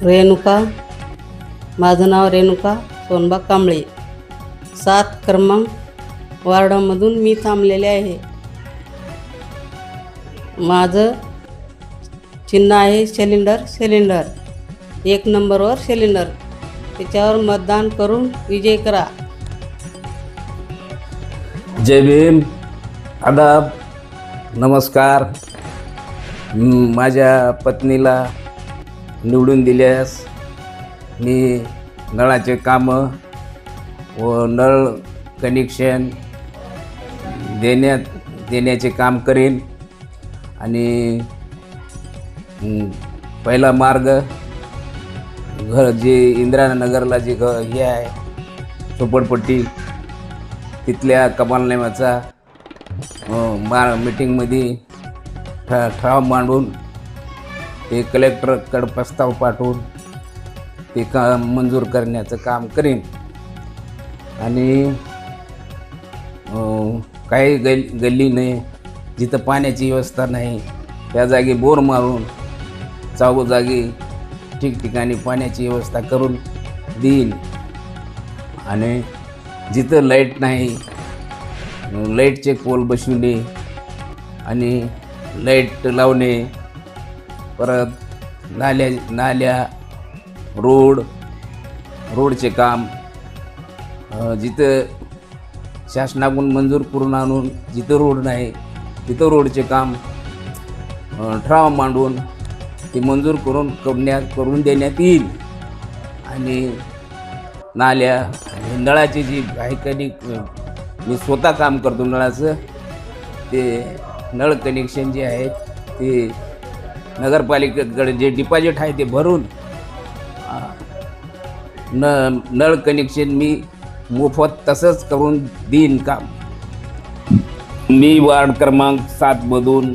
रेणुका, माझं नाव रेणुका सोनबा कांबळे, 7 क्रमांक वार्डामधून मी थांबलेले आहे. माझं चिन्ह आहे सिलेंडर 1 नंबरवर सिलेंडर. त्याच्यावर मतदान करून विजय करा. जय भीम, आदाब, नमस्कार. माझ्या पत्नीला निवडून दिल्यास मी नळाचे कामं व नळ कनेक्शन देण्याचे काम करेन. आणि पहिला मार्ग घर जे इंदिरानगरला जे हे आहे झोपडपट्टी, तिथल्या कमालनाम्याचा मीटिंगमध्ये ठराव मांडून ते कलेक्टरकडे प्रस्ताव पाठवून ते काम मंजूर करण्याचं काम करेन. आणि काही गल्ली नाही जिथं पाण्याची व्यवस्था नाही त्या जागी बोर मारून जागी ठिकठिकाणी पाण्याची व्यवस्था करून देईन. आणि जिथं लाईट नाही लाईटचे पोल बसवणे आणि लाईट लावणे. परत नाल्या रोडचे काम जिथं शासनाकडून मंजूर करून आणून जिथं रोड नाही तिथं रोडचे काम ठराव मांडून ते मंजूर करून देण्यात येईल. आणि नाल्या नळाची जी काही मी स्वतः काम करतो नळाचं, ते नळ कनेक्शन जे आहे ते नगरपालिकेकडे जे डिपॉझिट आहे ते भरून नळ कनेक्शन मी मोफत तसंच करून देईन काम. मी वार्ड क्रमांक 7मधून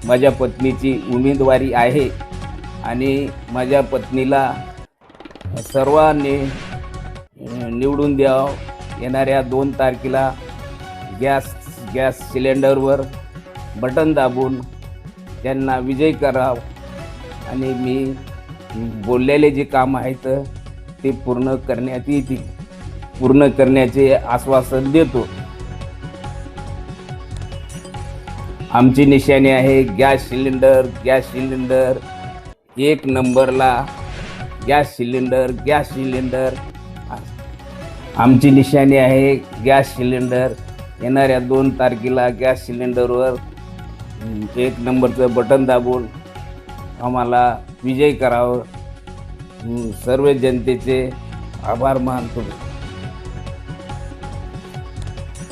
माझ्या पत्नीची उमेदवारी आहे. आणि माझ्या पत्नीला सर्वांनी निवडून द्यावं. येणाऱ्या 2 तारखेला गॅस सिलेंडरवर बटन दाबून त्यांना विजय करावं. आणि मी बोललेले जे काम आहेत ते पूर्ण करण्यात येतील, पूर्ण करण्याचे आश्वासन देतो. आमची निशाणी आहे गॅस सिलेंडर 1 नंबरला गॅस सिलेंडर. आमची निशाणी आहे गॅस सिलेंडर. येणाऱ्या 2 तारखेला गॅस सिलेंडरवर 1 नंबरचं बटन दाबून आम्हाला विजय करावं. सर्व जनतेचे आभार मानतो.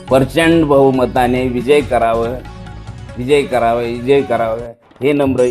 प्रचंड बहुमताने विजय करावं हे नम्र